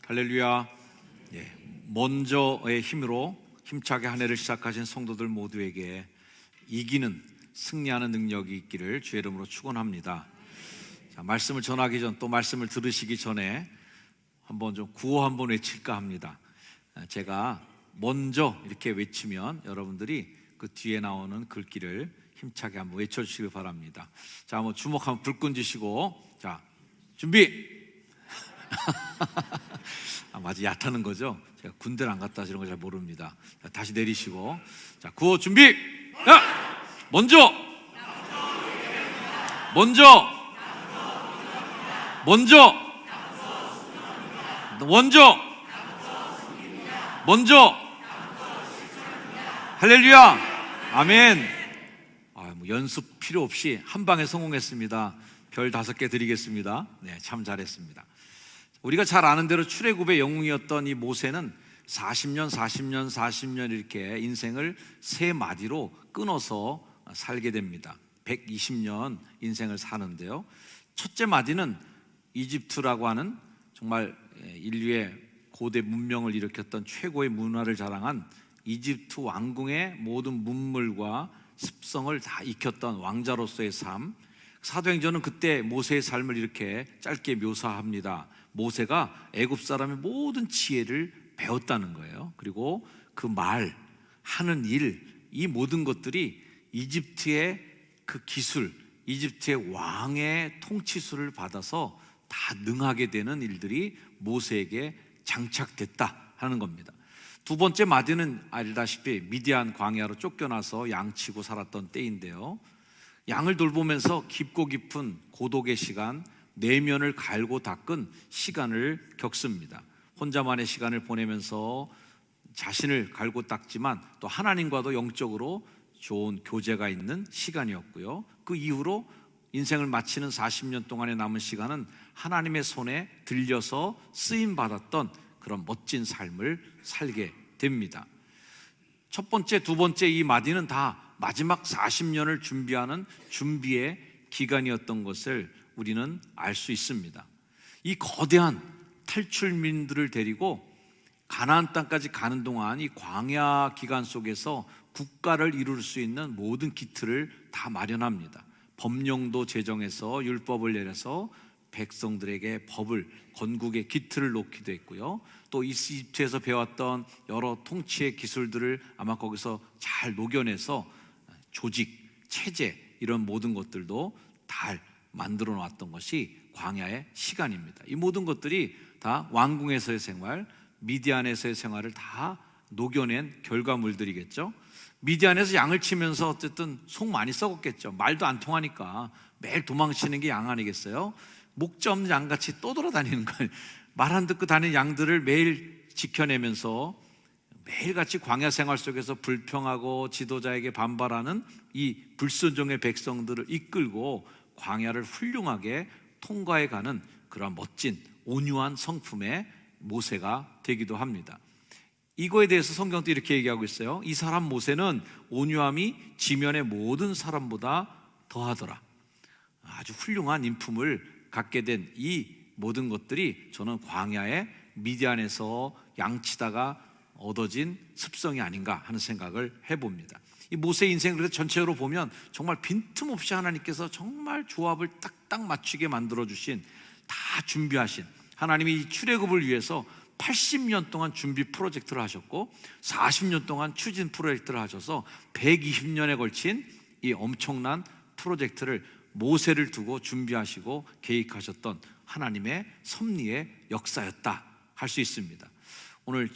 할렐루야. 먼저의 힘으로 힘차게 한 해를 시작하신 성도들 모두에게 이기는, 승리하는 능력이 있기를 주의 이름으로 축원합니다. 자, 말씀을 전하기 전, 또 말씀을 들으시기 전에 한번 좀 구호 한번 외칠까 합니다. 제가 먼저 이렇게 외치면 여러분들이 그 뒤에 나오는 글귀를 힘차게 한번 외쳐주시기 바랍니다. 자, 한번 주먹 한번 불끈 쥐시고, 자, 준비! 아주 얕다는 거죠. 제가 군대를 안 갔다 이런 거 잘 모릅니다. 자, 다시 내리시고, 자, 구호 준비! 야! 먼저! 먼저! 먼저! 먼저! 먼저! 할렐루야! 아멘! 연습 필요 없이 한 방에 성공했습니다. 별 5개 드리겠습니다. 네, 참 잘했습니다. 우리가 잘 아는 대로 출애굽의 영웅이었던 이 모세는 40년 이렇게 인생을 3마디로 끊어서 살게 됩니다. 120년 인생을 사는데요, 첫째 마디는 이집트라고 하는 정말 인류의 고대 문명을 일으켰던 최고의 문화를 자랑한 이집트 왕궁의 모든 문물과 습성을 다 익혔던 왕자로서의 삶. 사도행전은 그때 모세의 삶을 이렇게 짧게 묘사합니다. 모세가 애굽 사람의 모든 지혜를 배웠다는 거예요. 그리고 그 말, 하는 일, 이 모든 것들이 이집트의 그 기술, 이집트의 왕의 통치술을 받아서 다 능하게 되는 일들이 모세에게 장착됐다 하는 겁니다. 두 번째 마디는 알다시피 미디안 광야로 쫓겨나서 양치고 살았던 때인데요, 양을 돌보면서 깊고 깊은 고독의 시간, 내면을 갈고 닦은 시간을 겪습니다. 혼자만의 시간을 보내면서 자신을 갈고 닦지만 또 하나님과도 영적으로 좋은 교제가 있는 시간이었고요, 그 이후로 인생을 마치는 40년 동안의 남은 시간은 하나님의 손에 들려서 쓰임받았던 그런 멋진 삶을 살게 됩니다. 첫 번째, 두 번째 이 마디는 다 마지막 40년을 준비하는 준비의 기간이었던 것을 우리는 알 수 있습니다. 이 거대한 탈출민들을 데리고 가나안 땅까지 가는 동안 이 광야 기간 속에서 국가를 이룰 수 있는 모든 기틀을 다 마련합니다. 법령도 제정해서 율법을 내려서 백성들에게 법을, 건국의 기틀을 놓기도 했고요, 또 이집트에서 배웠던 여러 통치의 기술들을 아마 거기서 잘 녹여내서 조직, 체제, 이런 모든 것들도 다 만들어 놨던 것이 광야의 시간입니다. 이 모든 것들이 다 왕궁에서의 생활, 미디안에서의 생활을 다 녹여낸 결과물들이겠죠. 미디안에서 양을 치면서 어쨌든 속 많이 썩었겠죠. 말도 안 통하니까 매일 도망치는 게 양 아니겠어요? 목자 없는 양같이 떠돌아다니는 거예요. 말 안 듣고 다니는 양들을 매일 지켜내면서 매일같이 광야 생활 속에서 불평하고 지도자에게 반발하는 이 불순종의 백성들을 이끌고 광야를 훌륭하게 통과해가는 그런 멋진 온유한 성품의 모세가 되기도 합니다. 이거에 대해서 성경도 이렇게 얘기하고 있어요. 이 사람 모세는 온유함이 지면의 모든 사람보다 더하더라. 아주 훌륭한 인품을 갖게 된 이 모든 것들이 저는 광야의 미디안에서 양치다가 얻어진 습성이 아닌가 하는 생각을 해봅니다. 이 모세의 인생을 그래서 전체적으로 보면 정말 빈틈없이 하나님께서 정말 조합을 딱딱 맞추게 만들어주신, 다 준비하신, 하나님이 이 출애굽을 위해서 80년 동안 준비 프로젝트를 하셨고 40년 동안 추진 프로젝트를 하셔서 120년에 걸친 이 엄청난 프로젝트를 모세를 두고 준비하시고 계획하셨던 하나님의 섭리의 역사였다 할 수 있습니다. 오늘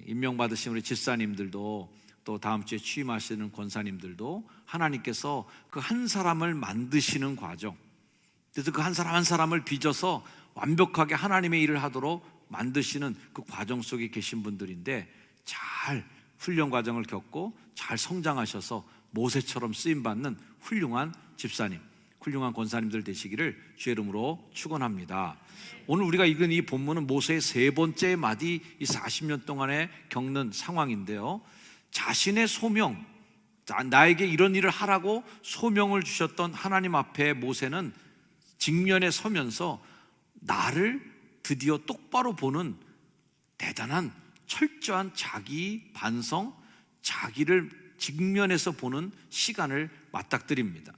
임명받으신 우리 집사님들도, 또 다음 주에 취임하시는 권사님들도 하나님께서 그 한 사람을 만드시는 과정, 그래서 그 한 사람 한 사람을 빚어서 완벽하게 하나님의 일을 하도록 만드시는 그 과정 속에 계신 분들인데, 잘 훈련 과정을 겪고 잘 성장하셔서 모세처럼 쓰임받는 훌륭한 집사님, 훌륭한 권사님들 되시기를 주의 이름으로 축원합니다. 오늘 우리가 읽은 이 본문은 모세의 3번째 마디, 이 40년 동안에 겪는 상황인데요, 자신의 소명, 나에게 이런 일을 하라고 소명을 주셨던 하나님 앞에 모세는 직면에 서면서 나를 드디어 똑바로 보는 대단한 철저한 자기 반성, 자기를 직면해서 보는 시간을 맞닥뜨립니다.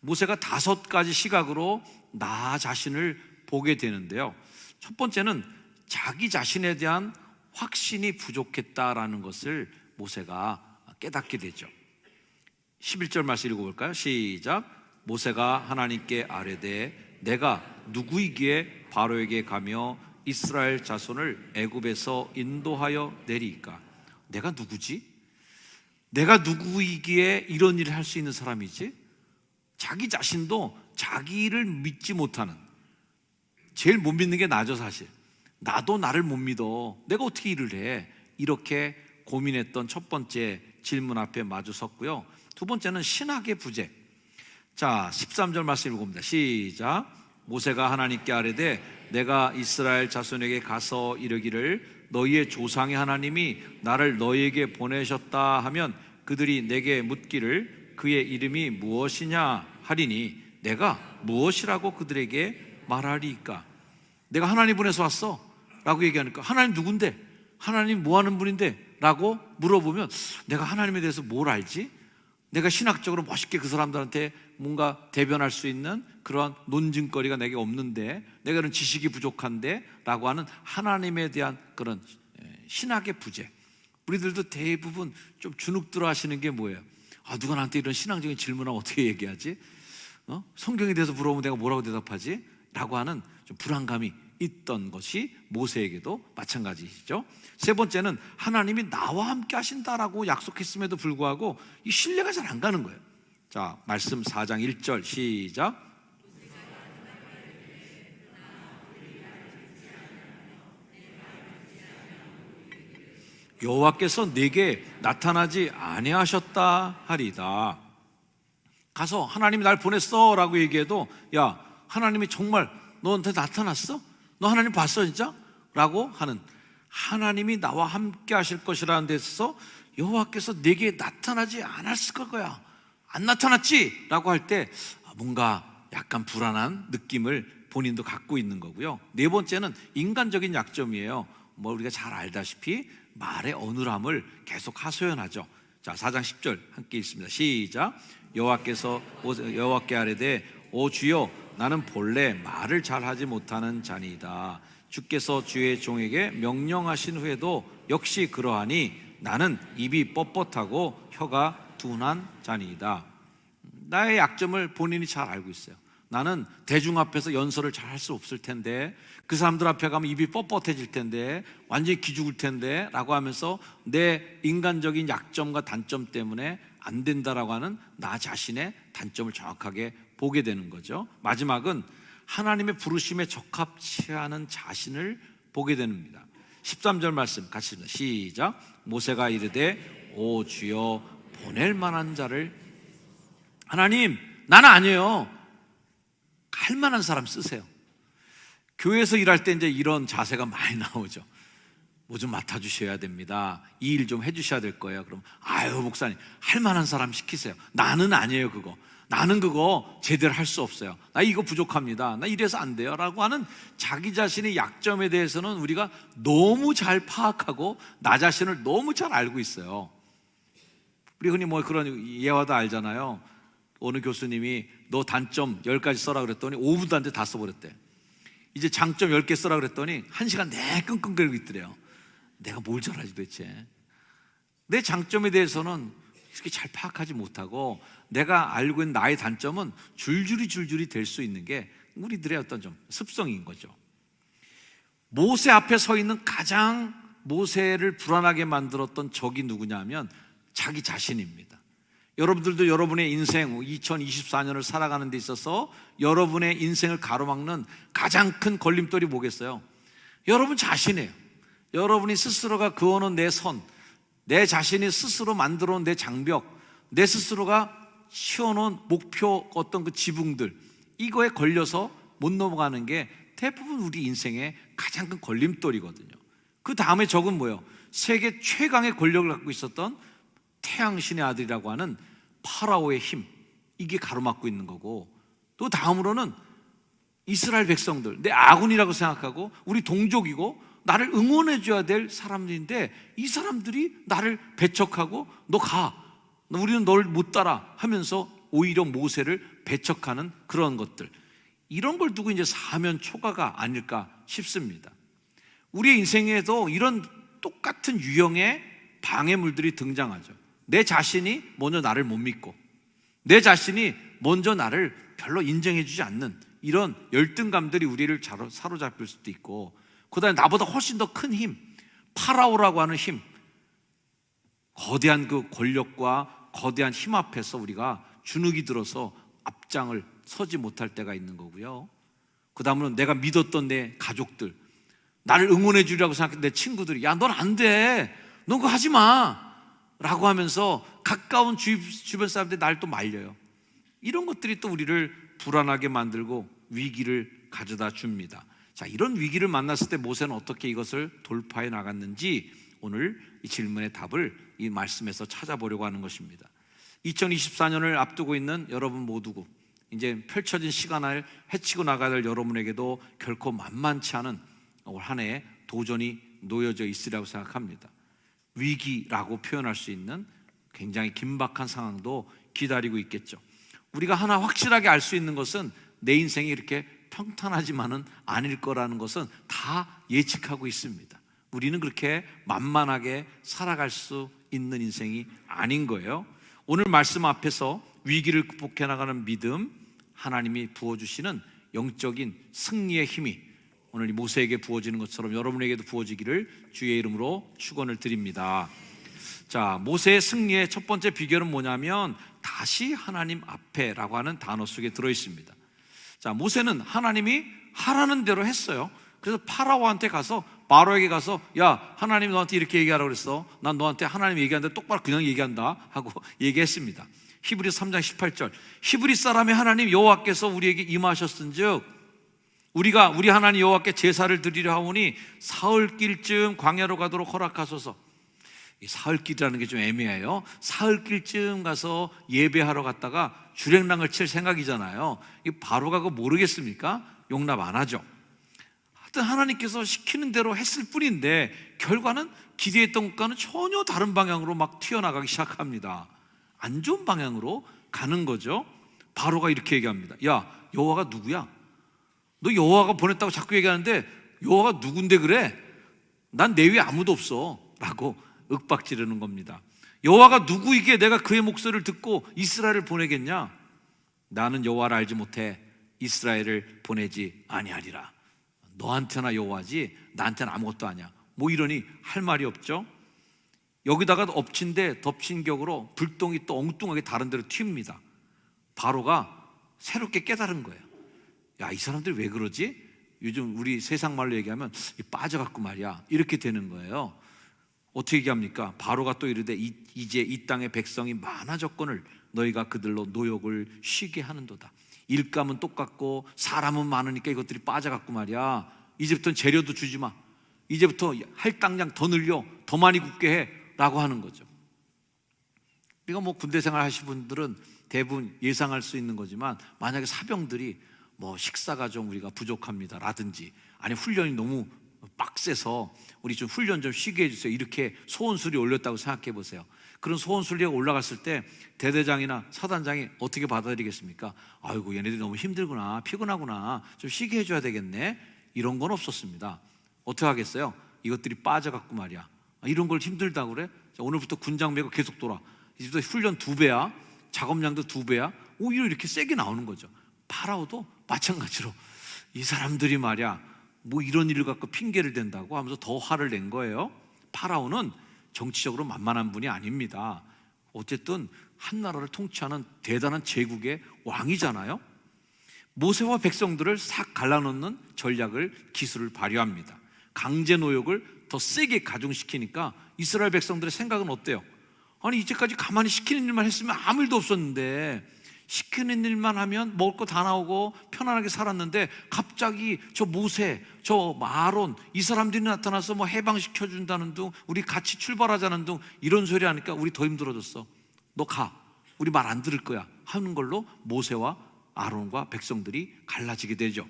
모세가 5가지 시각으로 나 자신을 보게 되는데요. 첫 번째는 자기 자신에 대한 확신이 부족했다라는 것을 모세가 깨닫게 되죠. 11절 말씀 읽어볼까요? 시작. 모세가 하나님께 아뢰되 내가 누구이기에 바로에게 가며 이스라엘 자손을 애굽에서 인도하여 내리이까? 내가 누구지? 내가 누구이기에 이런 일을 할 수 있는 사람이지? 자기 자신도 자기를 믿지 못하는, 제일 못 믿는 게 나죠. 사실 나도 나를 못 믿어, 내가 어떻게 일을 해? 이렇게 고민했던 첫 번째 질문 앞에 마주 섰고요. 두 번째는 신학의 부재. 자, 13절 말씀 읽어봅니다. 시작. 모세가 하나님께 아뢰되 내가 이스라엘 자손에게 가서 이르기를 너희의 조상의 하나님이 나를 너희에게 보내셨다 하면 그들이 내게 묻기를 그의 이름이 무엇이냐 하리니 내가 무엇이라고 그들에게 말하리이까? 내가 하나님 보내서 왔어 라고 얘기하니까 하나님 누군데? 하나님 뭐 하는 분인데? 라고 물어보면 내가 하나님에 대해서 뭘 알지? 내가 신학적으로 멋있게 그 사람들한테 뭔가 대변할 수 있는 그런 논증거리가 내게 없는데, 내가 그런 지식이 부족한데 라고 하는 하나님에 대한 그런 신학의 부재. 우리들도 대부분 좀 주눅들어 하시는 게 뭐예요? 누가 나한테 이런 신앙적인 질문하면 어떻게 얘기하지? 성경에 대해서 물어보면 내가 뭐라고 대답하지? 라고 하는 좀 불안감이 있던 것이 모세에게도 마찬가지시죠. 세 번째는 하나님이 나와 함께 하신다라고 약속했음에도 불구하고 이 신뢰가 잘 안 가는 거예요. 자, 말씀 4장 1절 시작. 여호와께서 내게 나타나지 아니하셨다 하리다. 가서 하나님이 날 보냈어 라고 얘기해도 야, 하나님이 정말 너한테 나타났어? 너 하나님 봤어 진짜? 라고 하는, 하나님이 나와 함께 하실 것이라는 데서 여호와께서 내게 나타나지 않았을 거야, 안 나타났지? 라고 할 때 뭔가 약간 불안한 느낌을 본인도 갖고 있는 거고요. 네 번째는 인간적인 약점이에요. 우리가 잘 알다시피 말의 어눌함을 계속 하소연하죠. 자, 4장 10절 함께 읽습니다. 시작. 여호와께 아뢰되 오 주여 나는 본래 말을 잘하지 못하는 자니이다. 주께서 주의 종에게 명령하신 후에도 역시 그러하니 나는 입이 뻣뻣하고 혀가 둔한 자니이다. 나의 약점을 본인이 잘 알고 있어요. 나는 대중 앞에서 연설을 잘 할 수 없을 텐데, 그 사람들 앞에 가면 입이 뻣뻣해질 텐데, 완전히 기죽을 텐데 라고 하면서 내 인간적인 약점과 단점 때문에 안 된다라고 하는 나 자신의 단점을 정확하게 보게 되는 거죠. 마지막은 하나님의 부르심에 적합치 않은 자신을 보게 됩니다. 13절 말씀 같이 읽습니다. 시작. 모세가 이르되 오 주여 보낼 만한 자를, 하나님 나는 아니에요, 할 만한 사람 쓰세요. 교회에서 일할 때 이제 이런 자세가 많이 나오죠. 뭐 좀 맡아주셔야 됩니다. 이 일 좀 해주셔야 될 거예요. 그럼 아유 목사님 할 만한 사람 시키세요. 나는 아니에요 그거. 나는 그거 제대로 할 수 없어요. 나 이거 부족합니다. 나 이래서 안 돼요 라고 하는 자기 자신의 약점에 대해서는 우리가 너무 잘 파악하고 나 자신을 너무 잘 알고 있어요. 우리 흔히 뭐 그런 예화도 알잖아요. 어느 교수님이 너 단점 10가지 써라 그랬더니 5분도 안 돼 다 써버렸대. 이제 장점 10개 써라 그랬더니 1시간 내 끙끙거리고 있더래요. 내가 뭘 잘하지 도대체? 내 장점에 대해서는 이렇게 잘 파악하지 못하고 내가 알고 있는 나의 단점은 줄줄이 될 수 있는 게 우리들의 어떤 좀 습성인 거죠. 모세 앞에 서 있는 가장 모세를 불안하게 만들었던 적이 누구냐면 자기 자신입니다. 여러분들도 여러분의 인생 2024년을 살아가는 데 있어서 여러분의 인생을 가로막는 가장 큰 걸림돌이 뭐겠어요? 여러분 자신이에요. 여러분이 스스로가 그어놓은 내 선, 내 자신이 스스로 만들어 놓은 내 장벽, 내 스스로가 씌워놓은 목표, 어떤 그 지붕들, 이거에 걸려서 못 넘어가는 게 대부분 우리 인생의 가장 큰 걸림돌이거든요. 그 다음에 적은 뭐예요? 세계 최강의 권력을 갖고 있었던 태양신의 아들이라고 하는 파라오의 힘, 이게 가로막고 있는 거고, 또 다음으로는 이스라엘 백성들, 내 아군이라고 생각하고 우리 동족이고 나를 응원해 줘야 될 사람들인데 이 사람들이 나를 배척하고 너 가, 우리는 널 못 따라 하면서 오히려 모세를 배척하는 그런 것들, 이런 걸 두고 이제 사면 초가가 아닐까 싶습니다. 우리의 인생에도 이런 똑같은 유형의 방해물들이 등장하죠. 내 자신이 먼저 나를 못 믿고, 내 자신이 먼저 나를 별로 인정해 주지 않는 이런 열등감들이 우리를 사로잡힐 수도 있고, 그 다음에 나보다 훨씬 더 큰 힘, 파라오라고 하는 힘, 거대한 그 권력과 거대한 힘 앞에서 우리가 주눅이 들어서 앞장을 서지 못할 때가 있는 거고요. 그 다음은 내가 믿었던 내 가족들, 나를 응원해 주려고 생각했던 내 친구들이 야, 넌 안 돼, 넌 그거 하지 마 라고 하면서 가까운 주변 사람들이 나를 또 말려요. 이런 것들이 또 우리를 불안하게 만들고 위기를 가져다 줍니다. 자, 이런 위기를 만났을 때 모세는 어떻게 이것을 돌파해 나갔는지 오늘 이 질문의 답을 이 말씀에서 찾아보려고 하는 것입니다. 2024년을 앞두고 있는 여러분 모두고, 이제 펼쳐진 시간을 헤치고 나가야 될 여러분에게도 결코 만만치 않은 올 한 해의 도전이 놓여져 있으리라고 생각합니다. 위기라고 표현할 수 있는 굉장히 긴박한 상황도 기다리고 있겠죠. 우리가 하나 확실하게 알 수 있는 것은 내 인생이 이렇게 평탄하지만은 아닐 거라는 것은 다 예측하고 있습니다. 우리는 그렇게 만만하게 살아갈 수 있는 인생이 아닌 거예요. 오늘 말씀 앞에서 위기를 극복해 나가는 믿음, 하나님이 부어주시는 영적인 승리의 힘이 오늘 이 모세에게 부어지는 것처럼 여러분에게도 부어지기를 주의 이름으로 축원을 드립니다. 자, 모세의 승리의 첫 번째 비결은 뭐냐면 다시 하나님 앞에라고 하는 단어 속에 들어있습니다. 자, 모세는 하나님이 하라는 대로 했어요. 그래서 파라오한테 가서, 바로에게 가서 야, 하나님이 너한테 이렇게 얘기하라고 그랬어, 난 너한테 하나님 얘기하는데 똑바로 그냥 얘기한다 하고 얘기했습니다. 히브리서 3장 18절, 히브리 사람의 하나님 여호와께서 우리에게 임하셨은즉 우리 하나님 여호와께 제사를 드리려 하오니 사흘길쯤 광야로 가도록 허락하소서. 이 사흘길이라는 게 좀 애매해요. 사흘길쯤 가서 예배하러 갔다가 주랭랑을 칠 생각이잖아요. 이 바로가 그거 모르겠습니까? 용납 안 하죠. 하여튼 하나님께서 시키는 대로 했을 뿐인데 결과는 기대했던 것과는 전혀 다른 방향으로 막 튀어나가기 시작합니다. 안 좋은 방향으로 가는 거죠. 바로가 이렇게 얘기합니다. 야, 여호와가 누구야? 너 여호와가 보냈다고 자꾸 얘기하는데 여호와가 누군데 그래? 난 내 위에 아무도 없어 라고 윽박지르는 겁니다. 여호와가 누구이기에 내가 그의 목소리를 듣고 이스라엘을 보내겠냐? 나는 여호와를 알지 못해 이스라엘을 보내지 아니하리라. 너한테나 여호와지 나한테는 아무것도 아니야. 뭐 이러니 할 말이 없죠. 여기다가 엎친 데 덮친 격으로 불똥이 또 엉뚱하게 다른 데로 튑니다. 바로가 새롭게 깨달은 거예요. 야, 이 사람들이 왜 그러지? 요즘 우리 세상 말로 얘기하면 빠져갖고 말이야, 이렇게 되는 거예요. 어떻게 얘기합니까? 바로가 또 이르되 이제 이 땅의 백성이 많아졌거늘 너희가 그들로 노역을 쉬게 하는도다. 일감은 똑같고 사람은 많으니까 이것들이 빠져갖고 말이야, 이제부터는 재료도 주지 마, 이제부터 할당량 더 늘려, 더 많이 굽게 해 라고 하는 거죠. 우리가 뭐 군대 생활 하신 분들은 대부분 예상할 수 있는 거지만, 만약에 사병들이 뭐 식사가 좀 우리가 부족합니다 라든지, 아니 훈련이 너무 빡세서 우리 좀 훈련 좀 쉬게 해주세요, 이렇게 소원술이 올렸다고 생각해 보세요. 그런 소원술리가 올라갔을 때 대대장이나 사단장이 어떻게 받아들이겠습니까? 아이고, 얘네들이 너무 힘들구나, 피곤하구나, 좀 쉬게 해줘야 되겠네. 이런 건 없었습니다. 어떻게 하겠어요? 이것들이 빠져갖고 말이야, 이런 걸 힘들다고 그래? 자, 오늘부터 군장 메고 계속 돌아. 이제부터 훈련 2배야, 작업량도 2배야. 오히려 이렇게 세게 나오는 거죠. 파라오도 마찬가지로 이 사람들이 말이야 뭐 이런 일을 갖고 핑계를 댄다고 하면서 더 화를 낸 거예요. 파라오는 정치적으로 만만한 분이 아닙니다. 어쨌든 한 나라를 통치하는 대단한 제국의 왕이잖아요. 모세와 백성들을 싹 갈라놓는 전략을, 기술을 발휘합니다. 강제 노역을 더 세게 가중시키니까 이스라엘 백성들의 생각은 어때요? 아니, 이제까지 가만히 시키는 일만 했으면 아무 일도 없었는데, 시키는 일만 하면 먹을 거 다 나오고 편안하게 살았는데 갑자기 저 모세, 저 아론, 이 사람들이 나타나서 뭐 해방시켜준다는 둥, 우리 같이 출발하자는 둥, 이런 소리 하니까 우리 더 힘들어졌어. 너 가, 우리 말 안 들을 거야 하는 걸로 모세와 아론과 백성들이 갈라지게 되죠.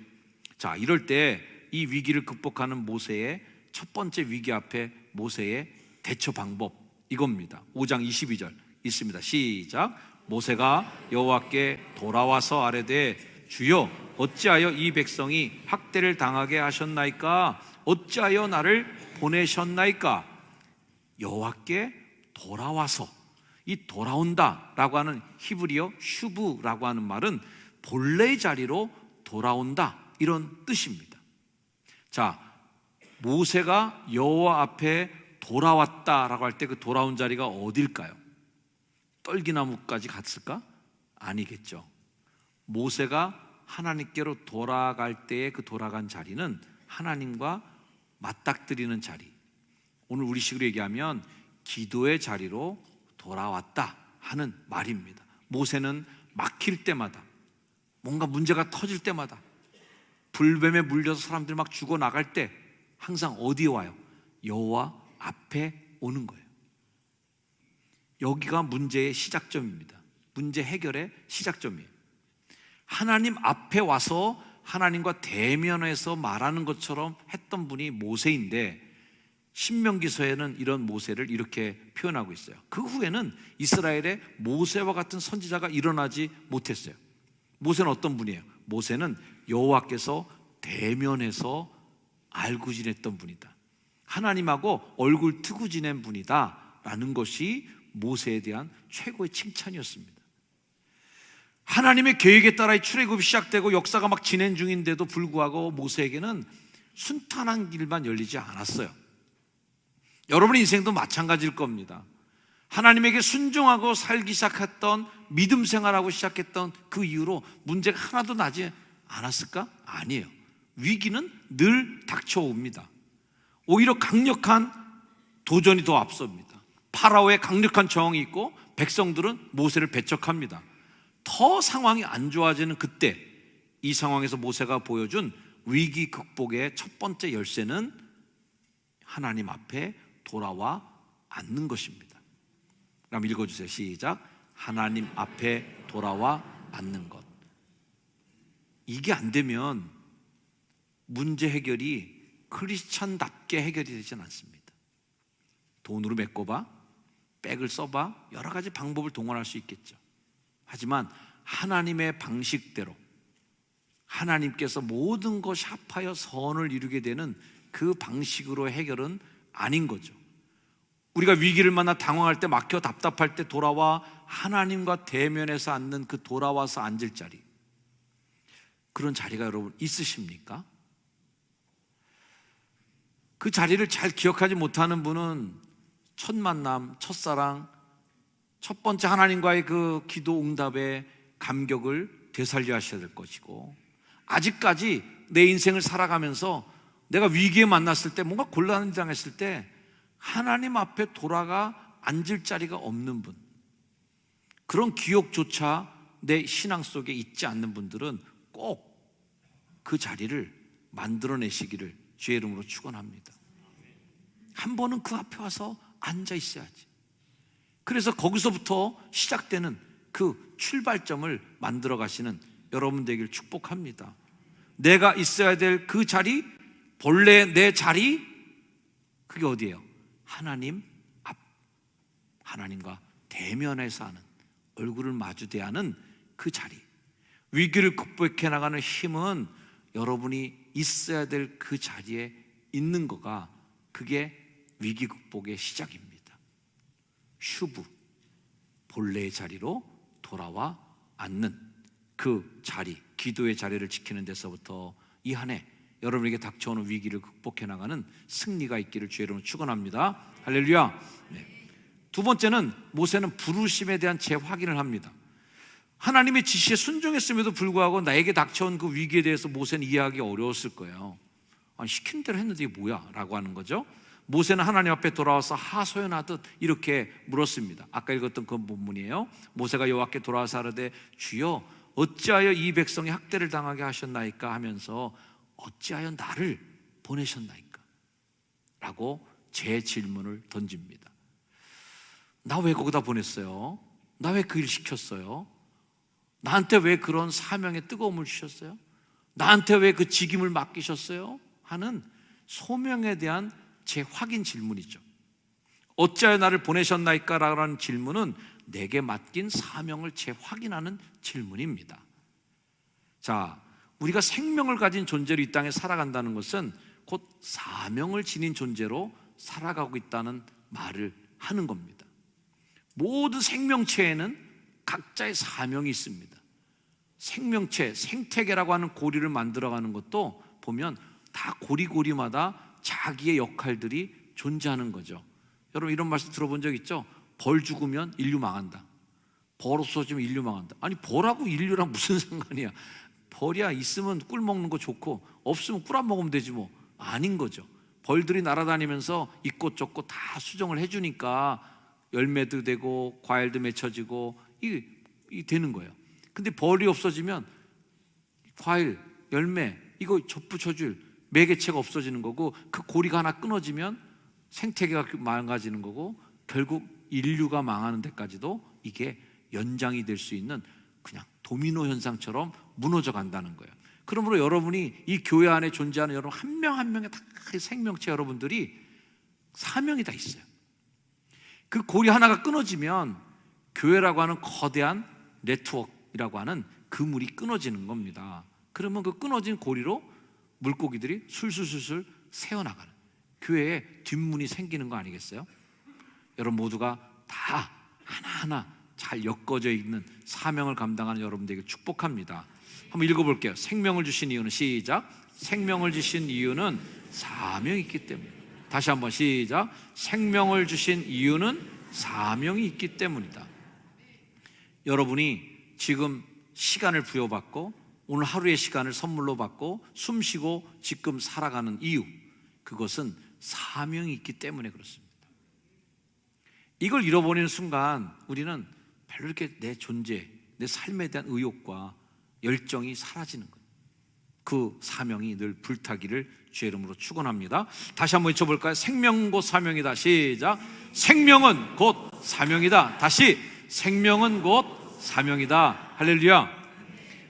자, 이럴 때 이 위기를 극복하는 모세의 첫 번째 위기 앞에 모세의 대처 방법 이겁니다. 5장 22절 있습니다. 시작. 모세가 여호와께 돌아와서 아뢰되 주여 어찌하여 이 백성이 학대를 당하게 하셨나이까? 어찌하여 나를 보내셨나이까? 여호와께 돌아와서, 이 돌아온다라고 하는 히브리어 슈브라고 하는 말은 본래의 자리로 돌아온다 이런 뜻입니다. 자, 모세가 여호와 앞에 돌아왔다라고 할 때 그 돌아온 자리가 어딜까요? 떨기나무까지 갔을까? 아니겠죠. 모세가 하나님께로 돌아갈 때의 그 돌아간 자리는 하나님과 맞닥뜨리는 자리, 오늘 우리식으로 얘기하면 기도의 자리로 돌아왔다 하는 말입니다. 모세는 막힐 때마다, 뭔가 문제가 터질 때마다, 불뱀에 물려서 사람들이 막 죽어나갈 때 항상 어디에 와요? 여호와 앞에 오는 거예요. 여기가 문제의 시작점입니다. 문제 해결의 시작점이에요. 하나님 앞에 와서 하나님과 대면해서 말하는 것처럼 했던 분이 모세인데, 신명기서에는 이런 모세를 이렇게 표현하고 있어요. 그 후에는 이스라엘에 모세와 같은 선지자가 일어나지 못했어요. 모세는 어떤 분이에요? 모세는 여호와께서 대면해서 알고 지냈던 분이다, 하나님하고 얼굴 트고 지낸 분이다 라는 것이 모세에 대한 최고의 칭찬이었습니다. 하나님의 계획에 따라 출애굽이 시작되고 역사가 막 진행 중인데도 불구하고 모세에게는 순탄한 길만 열리지 않았어요. 여러분의 인생도 마찬가지일 겁니다. 하나님에게 순종하고 살기 시작했던, 믿음 생활하고 시작했던 그 이후로 문제가 하나도 나지 않았을까? 아니에요. 위기는 늘 닥쳐옵니다. 오히려 강력한 도전이 더 앞섭니다. 파라오의 강력한 저항이 있고 백성들은 모세를 배척합니다. 더 상황이 안 좋아지는 그때, 이 상황에서 모세가 보여준 위기 극복의 첫 번째 열쇠는 하나님 앞에 돌아와 앉는 것입니다. 그럼 읽어주세요. 시작. 하나님 앞에 돌아와 앉는 것. 이게 안 되면 문제 해결이 크리스찬답게 해결이 되지는 않습니다. 돈으로 메꿔봐, 백을 써봐, 여러 가지 방법을 동원할 수 있겠죠. 하지만 하나님의 방식대로, 하나님께서 모든 것이 합하여 선을 이루게 되는 그 방식으로 해결은 아닌 거죠. 우리가 위기를 만나 당황할 때, 막혀 답답할 때 돌아와 하나님과 대면해서 앉는 그 돌아와서 앉을 자리, 그런 자리가 여러분 있으십니까? 그 자리를 잘 기억하지 못하는 분은 첫 만남, 첫사랑, 첫 번째 하나님과의 그 기도 응답의 감격을 되살려 하셔야 될 것이고, 아직까지 내 인생을 살아가면서 내가 위기에 만났을 때, 뭔가 곤란을 당했을 때 하나님 앞에 돌아가 앉을 자리가 없는 분, 그런 기억조차 내 신앙 속에 있지 않는 분들은 꼭 그 자리를 만들어내시기를 주의 이름으로 축원합니다. 한 번은 그 앞에 와서 앉아 있어야지. 그래서 거기서부터 시작되는 그 출발점을 만들어 가시는 여러분 되길 축복합니다. 내가 있어야 될 그 자리, 본래 내 자리, 그게 어디예요? 하나님 앞, 하나님과 대면해서 하는, 얼굴을 마주대야 하는 그 자리. 위기를 극복해 나가는 힘은 여러분이 있어야 될 그 자리에 있는 거가, 그게 위기 극복의 시작입니다. 슈브, 본래의 자리로 돌아와 앉는 그 자리, 기도의 자리를 지키는 데서부터 이 한 해 여러분에게 닥쳐오는 위기를 극복해 나가는 승리가 있기를 주의 이름으로 축원합니다. 할렐루야. 네. 두 번째는 모세는 부르심에 대한 재확인을 합니다. 하나님의 지시에 순종했음에도 불구하고 나에게 닥쳐온 그 위기에 대해서 모세는 이해하기 어려웠을 거예요. 아니, 시킨 대로 했는데 이게 뭐야? 라고 하는 거죠. 모세는 하나님 앞에 돌아와서 하소연하듯 이렇게 물었습니다. 아까 읽었던 그 본문이에요. 모세가 여호와께 돌아와서 아뢰되 주여 어찌하여 이 백성이 학대를 당하게 하셨나이까 하면서 어찌하여 나를 보내셨나이까? 라고 제 질문을 던집니다. 나 왜 거기다 보냈어요? 나 왜 그 일 시켰어요? 나한테 왜 그런 사명의 뜨거움을 주셨어요? 나한테 왜 그 직임을 맡기셨어요? 하는 소명에 대한 재확인 질문이죠. 어찌하여 나를 보내셨나이까? 라는 질문은 내게 맡긴 사명을 재확인하는 질문입니다. 자, 우리가 생명을 가진 존재로 이 땅에 살아간다는 것은 곧 사명을 지닌 존재로 살아가고 있다는 말을 하는 겁니다. 모든 생명체에는 각자의 사명이 있습니다. 생명체, 생태계라고 하는 고리를 만들어가는 것도 보면 다 고리고리마다 자기의 역할들이 존재하는 거죠. 여러분 이런 말씀 들어본 적 있죠? 벌 죽으면 인류 망한다. 벌 없어지면 인류 망한다. 아니 벌하고 인류랑 무슨 상관이야? 벌이야 있으면 꿀 먹는 거 좋고 없으면 꿀 안 먹으면 되지 뭐. 아닌 거죠. 벌들이 날아다니면서 이꽃 저꽃 다 수정을 해주니까 열매도 되고 과일도 맺혀지고 이 되는 거예요. 근데 벌이 없어지면 과일, 열매 이거 접붙여줄 매개체가 없어지는 거고, 그 고리가 하나 끊어지면 생태계가 망가지는 거고, 결국 인류가 망하는 데까지도 이게 연장이 될 수 있는 그냥 도미노 현상처럼 무너져 간다는 거예요. 그러므로 여러분이 이 교회 안에 존재하는 여러분 한 명 한 명의 다 생명체 여러분들이 사명이 다 있어요. 그 고리 하나가 끊어지면 교회라고 하는 거대한 네트워크라고 하는 그물이 끊어지는 겁니다. 그러면 그 끊어진 고리로 물고기들이 술술술술 새어나가는 교회에 뒷문이 생기는 거 아니겠어요? 여러분 모두가 다 하나하나 잘 엮어져 있는 사명을 감당하는 여러분들에게 축복합니다. 한번 읽어볼게요. 생명을 주신 이유는, 시작. 생명을 주신 이유는 사명이 있기 때문에. 다시 한번 시작. 생명을 주신 이유는 사명이 있기 때문이다. 여러분이 지금 시간을 부여받고 오늘 하루의 시간을 선물로 받고 숨쉬고 지금 살아가는 이유, 그것은 사명이 있기 때문에 그렇습니다. 이걸 잃어버리는 순간 우리는 별로 이렇게 내 존재, 내 삶에 대한 의욕과 열정이 사라지는 거예요. 그 사명이 늘 불타기를 주의 이름으로 축원합니다. 다시 한번 외쳐볼까요? 생명은 곧 사명이다. 시작. 생명은 곧 사명이다. 다시, 생명은 곧 사명이다. 할렐루야.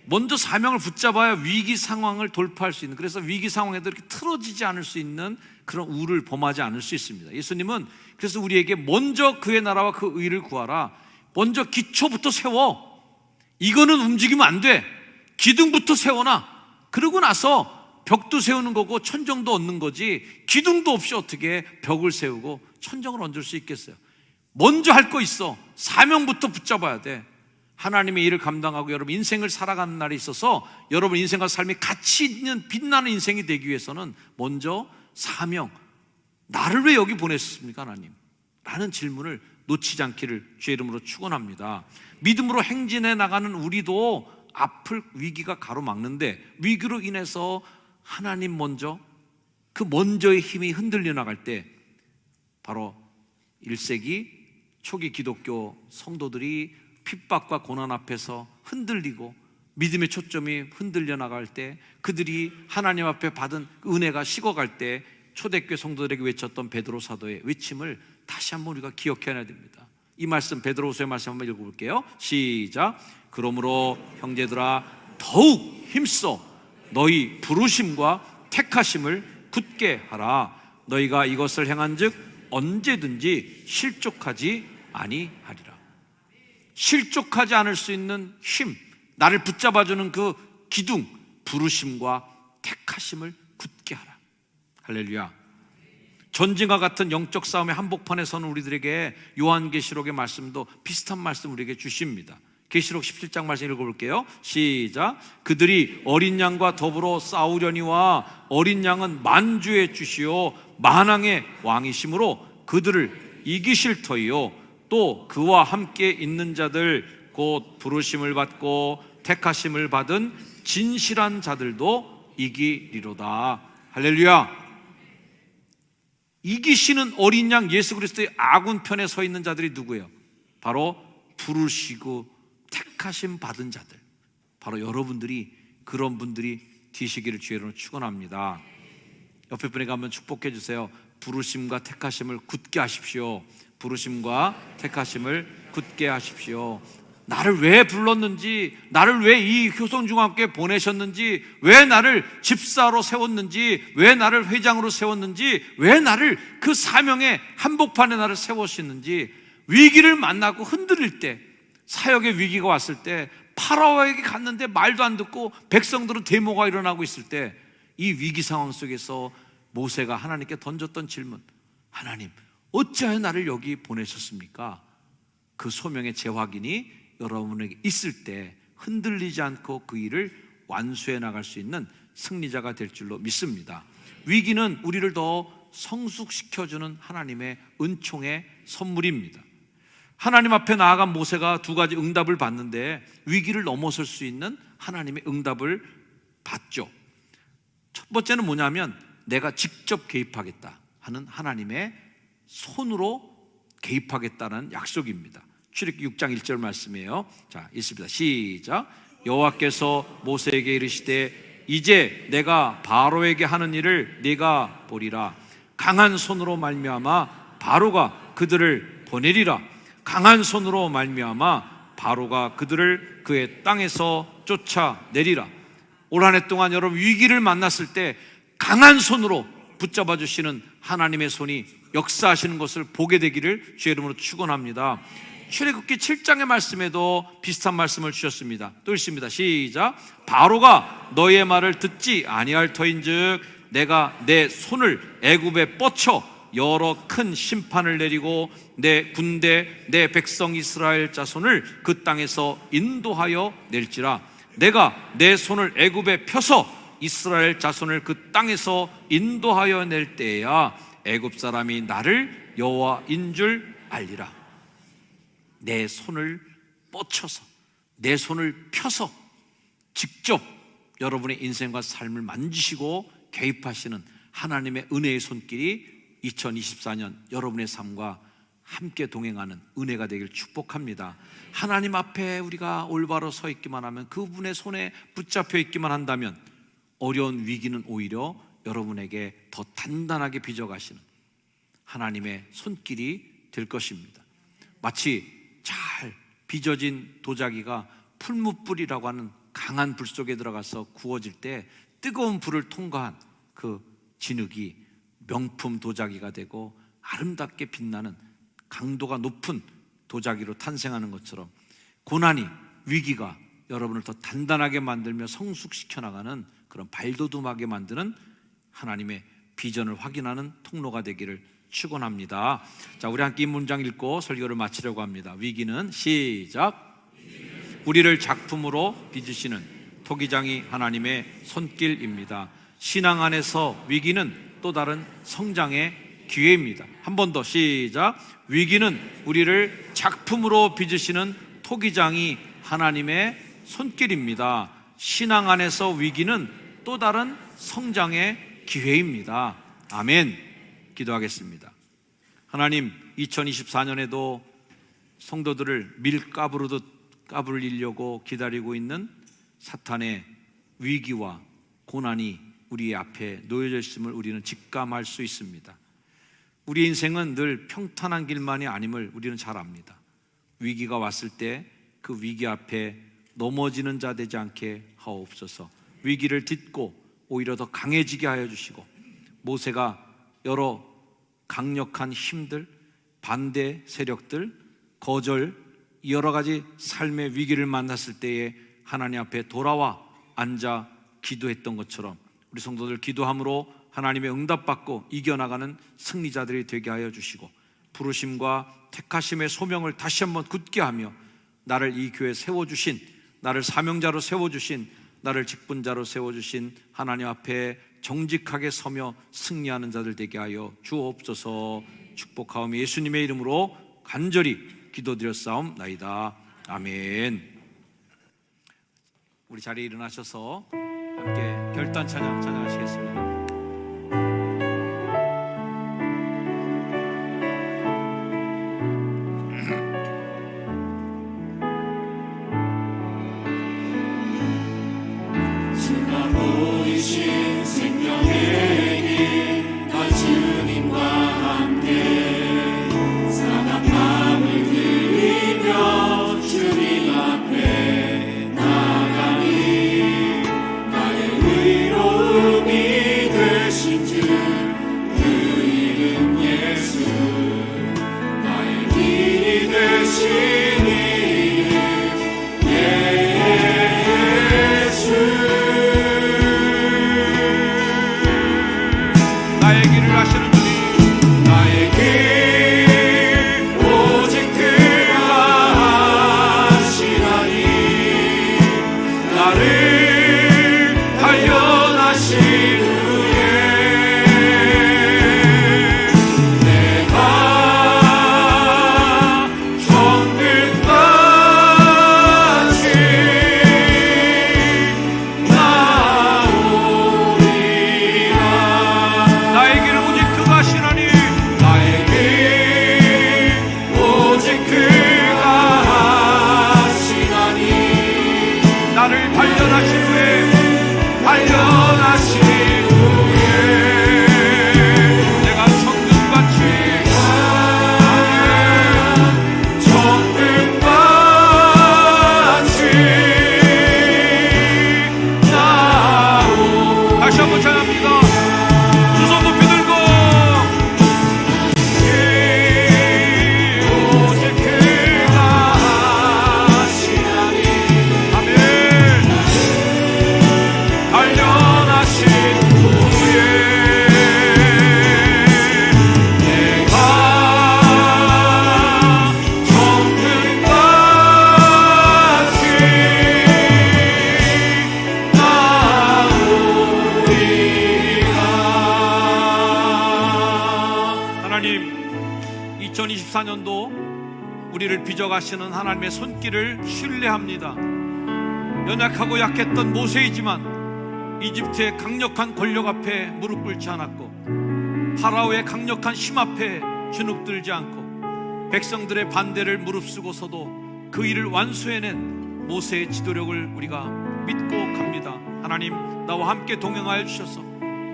먼저 사명을 붙잡아야 위기 상황을 돌파할 수 있는, 그래서 위기 상황에도 이렇게 틀어지지 않을 수 있는 그런 우를 범하지 않을 수 있습니다. 예수님은 그래서 우리에게 먼저 그의 나라와 그 의를 구하라, 먼저 기초부터 세워. 이거는 움직이면 안 돼. 기둥부터 세워놔. 그러고 나서 벽도 세우는 거고 천정도 얻는 거지, 기둥도 없이 어떻게 벽을 세우고 천정을 얹을 수 있겠어요? 먼저 할 거 있어. 사명부터 붙잡아야 돼. 하나님의 일을 감당하고 여러분 인생을 살아가는 날이 있어서 여러분 인생과 삶이 가치 있는 빛나는 인생이 되기 위해서는 먼저 사명, 나를 왜 여기 보냈습니까 하나님? 라는 질문을 놓치지 않기를 주의 이름으로 축원합니다. 믿음으로 행진해 나가는 우리도 앞을 위기가 가로막는데, 위기로 인해서 하나님 먼저, 그 먼저의 힘이 흔들려 나갈 때 바로 1세기 초기 기독교 성도들이 핍박과 고난 앞에서 흔들리고 믿음의 초점이 흔들려 나갈 때, 그들이 하나님 앞에 받은 은혜가 식어갈 때 초대교회 성도들에게 외쳤던 베드로 사도의 외침을 다시 한번 우리가 기억해야 됩니다. 이 말씀, 베드로후서의 말씀 한번 읽어볼게요. 시작. 그러므로 형제들아 더욱 힘써 너희 부르심과 택하심을 굳게 하라. 너희가 이것을 행한즉 언제든지 실족하지 아니하리라. 실족하지 않을 수 있는 힘, 나를 붙잡아주는 그 기둥, 부르심과 택하심을 굳게 하라. 할렐루야. 전쟁과 같은 영적 싸움의 한복판에서는 우리들에게 요한계시록의 말씀도 비슷한 말씀 우리에게 주십니다. 계시록 17장 말씀 읽어볼게요. 시작. 그들이 어린 양과 더불어 싸우려니와 어린 양은 만주의 주시오 만왕의 왕이심으로 그들을 이기실 터이요 또 그와 함께 있는 자들 곧 부르심을 받고 택하심을 받은 진실한 자들도 이기리로다. 할렐루야. 이기시는 어린 양 예수 그리스도의 아군 편에 서 있는 자들이 누구예요? 바로 부르시고 택하심 받은 자들, 바로 여러분들이 그런 분들이 되시기를 주의 이름으로 축원합니다. 옆에 분에게 한번 축복해 주세요. 부르심과 택하심을 굳게 하십시오. 부르심과 택하심을 굳게 하십시오. 나를 왜 불렀는지, 나를 왜 이 효성중학교에 보내셨는지, 왜 나를 집사로 세웠는지, 왜 나를 회장으로 세웠는지, 왜 나를 그 사명의 한복판에 나를 세우셨는지, 위기를 만나고 흔들릴 때, 사역의 위기가 왔을 때, 파라오에게 갔는데 말도 안 듣고 백성들은 데모가 일어나고 있을 때, 이 위기 상황 속에서 모세가 하나님께 던졌던 질문, 하나님 어찌하여 나를 여기 보내셨습니까? 그 소명의 재확인이 여러분에게 있을 때 흔들리지 않고 그 일을 완수해 나갈 수 있는 승리자가 될 줄로 믿습니다. 위기는 우리를 더 성숙시켜주는 하나님의 은총의 선물입니다. 하나님 앞에 나아간 모세가 두 가지 응답을 받는데 위기를 넘어설 수 있는 하나님의 응답을 받죠. 첫 번째는 뭐냐면 내가 직접 개입하겠다 하는 하나님의 손으로 개입하겠다는 약속입니다. 출애굽기 6장 1절 말씀이에요. 자, 읽습니다. 시작. 여호와께서 모세에게 이르시되 이제 내가 바로에게 하는 일을 네가 보리라. 강한 손으로 말미암아 바로가 그들을 보내리라. 강한 손으로 말미암아 바로가 그들을 그의 땅에서 쫓아내리라. 올 한 해 동안 여러분 위기를 만났을 때 강한 손으로 붙잡아 주시는 하나님의 손이 역사하시는 것을 보게 되기를 주의 이름으로 축원합니다. 출애굽기 7장의 말씀에도 비슷한 말씀을 주셨습니다. 또 읽습니다. 시작. 바로가 너의 말을 듣지 아니할 터인즉 내가 내 손을 애굽에 뻗쳐 여러 큰 심판을 내리고 내 군대 내 백성 이스라엘 자손을 그 땅에서 인도하여 낼지라. 내가 내 손을 애굽에 펴서 이스라엘 자손을 그 땅에서 인도하여 낼 때에야 애굽 사람이 나를 여호와인 줄 알리라. 내 손을 뻗쳐서, 내 손을 펴서 직접 여러분의 인생과 삶을 만지시고 개입하시는 하나님의 은혜의 손길이 2024년 여러분의 삶과 함께 동행하는 은혜가 되길 축복합니다. 하나님 앞에 우리가 올바로 서 있기만 하면, 그분의 손에 붙잡혀 있기만 한다면 어려운 위기는 오히려 여러분에게 더 단단하게 빚어가시는 하나님의 손길이 될 것입니다. 마치 잘 빚어진 도자기가 풀무불이라고 하는 강한 불 속에 들어가서 구워질 때 뜨거운 불을 통과한 그 진흙이 명품 도자기가 되고 아름답게 빛나는 강도가 높은 도자기로 탄생하는 것처럼, 고난이, 위기가 여러분을 더 단단하게 만들며 성숙시켜 나가는 그런 발돋움하게 만드는 하나님의 비전을 확인하는 통로가 되기를 축원합니다. 자, 우리 함께 이 문장 읽고 설교를 마치려고 합니다. 위기는 시작. 우리를 작품으로 빚으시는 토기장이 하나님의 손길입니다. 신앙 안에서 위기는 또 다른 성장의 기회입니다. 한 번 더 시작. 위기는 우리를 작품으로 빚으시는 토기장이 하나님의 손길입니다. 신앙 안에서 위기는 또 다른 성장의 기회입니다. 아멘. 기도하겠습니다. 하나님, 2024년에도 성도들을 밀가부르듯 까불리려고 기다리고 있는 사탄의 위기와 고난이 우리 앞에 놓여져 있음을 우리는 직감할 수 있습니다. 우리 인생은 늘 평탄한 길만이 아님을 우리는 잘 압니다. 위기가 왔을 때 그 위기 앞에 넘어지는 자 되지 않게 하옵소서. 위기를 딛고 오히려 더 강해지게 하여 주시고, 모세가 여러 강력한 힘들, 반대 세력들, 거절, 여러 가지 삶의 위기를 만났을 때에 하나님 앞에 돌아와 앉아 기도했던 것처럼 우리 성도들 기도함으로 하나님의 응답받고 이겨나가는 승리자들이 되게 하여 주시고, 부르심과 택하심의 소명을 다시 한번 굳게 하며 나를 이 교회에 세워주신, 나를 사명자로 세워주신, 나를 직분자로 세워주신 하나님 앞에 정직하게 서며 승리하는 자들 되게 하여 주옵소서. 축복하오며 예수님의 이름으로 간절히 기도드렸사옵나이다. 아멘. 우리 자리에 일어나셔서 함께 결단 찬양 찬양하시겠습니다. 주님과 함께 사랑함을 드리며 주님 나의 길을 아시는 주님, 나의 길 오직 그가 아시나니 나를 단련하신 후에 내가 정금같이 나오리라. 나의 길을 오직 그가 아시나니 나의 길 오직 그가 아시나니 나를 단련하신 후에 단련하신 후에 내가 성금같이 정금같이 나오. 다시 한번 찬양합니다. 두 손 높이 들고 오직 그가 아시나니 아멘. 단련하신 후에 내가 정금같이 나오리라. 하나님, 2024년도 우리를 빚어가시는 하나님의 손길을 신뢰합니다. 연약하고 약했던 모세이지만 이집트의 강력한 권력 앞에 무릎 꿇지 않았고 파라오의 강력한 힘 앞에 주눅들지 않고 백성들의 반대를 무릅쓰고서도 그 일을 완수해낸 모세의 지도력을 우리가 믿고 갑니다. 하나님, 나와 함께 동행하여 주셔서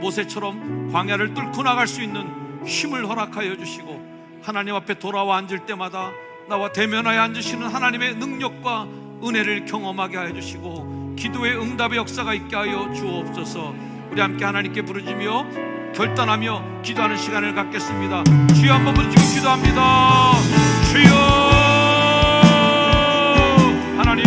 모세처럼 광야를 뚫고 나갈 수 있는 힘을 허락하여 주시고 하나님 앞에 돌아와 앉을 때마다 나와 대면하여 앉으시는 하나님의 능력과 은혜를 경험하게 하여 주시고 기도의 응답의 역사가 있게 하여 주옵소서. 우리 함께 하나님께 부르짖으며 결단하며 기도하는 시간을 갖겠습니다. 주여 한번 부르짖고 기도합니다. 주여, 하나님,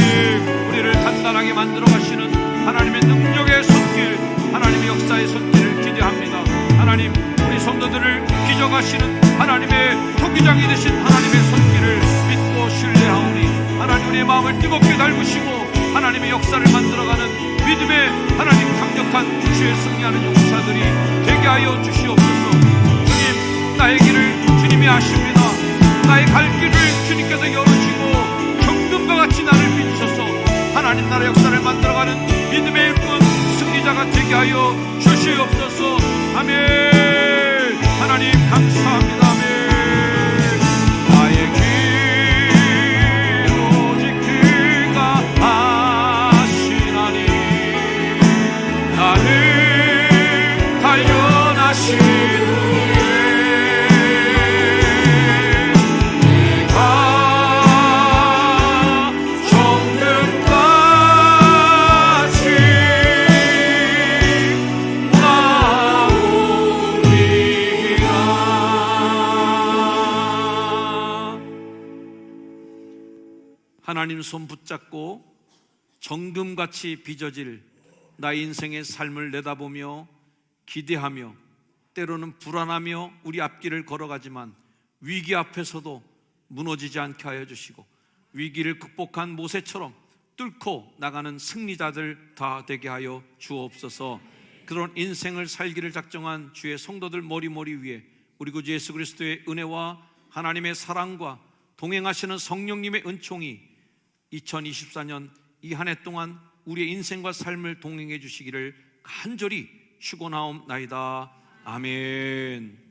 우리를 단단하게 만들어 가시는 하나님의 능력의 손길, 하나님의 역사의 손길을 기대합니다. 하나님, 우리 성도들을 빚어가시는 하나님의 토기장이 되신 하나님의 손길을 믿고 신뢰하오니 하나님, 우리의 마음을 뜨겁게 달구시고 하나님의 역사를 만들어가는 믿음의 하나님 강력한 주의 승리하는 용사들이 되게 하여 주시옵소서. 주님, 나의 길을 주님이 아십니다. 나의 갈 길을 주님께서 열어주시고 정금과 같이 나를 빚으셔서 하나님 나라의 역사를 만들어가는 믿음의 일꾼 승리자가 되게 하여 주시옵소서. 아멘. 하나님 감사합니다. 아멘. 나의 길 오직 그가 아시나니 나를 단련하신 후에 내가 정금같이 나오리라. 하나님 손 붙잡고 정금같이 빚어질 나의 인생의 삶을 내다보며 기대하며 때로는 불안하며 우리 앞길을 걸어가지만 위기 앞에서도 무너지지 않게 하여 주시고 위기를 극복한 모세처럼 뚫고 나가는 승리자들 다 되게 하여 주옵소서. 그런 인생을 살기를 작정한 주의 성도들 머리머리 위에 우리 구주 예수 그리스도의 은혜와 하나님의 사랑과 동행하시는 성령님의 은총이 2024년 이 한 해 동안 우리의 인생과 삶을 동행해 주시기를 간절히 축원하옵나이다. 아멘.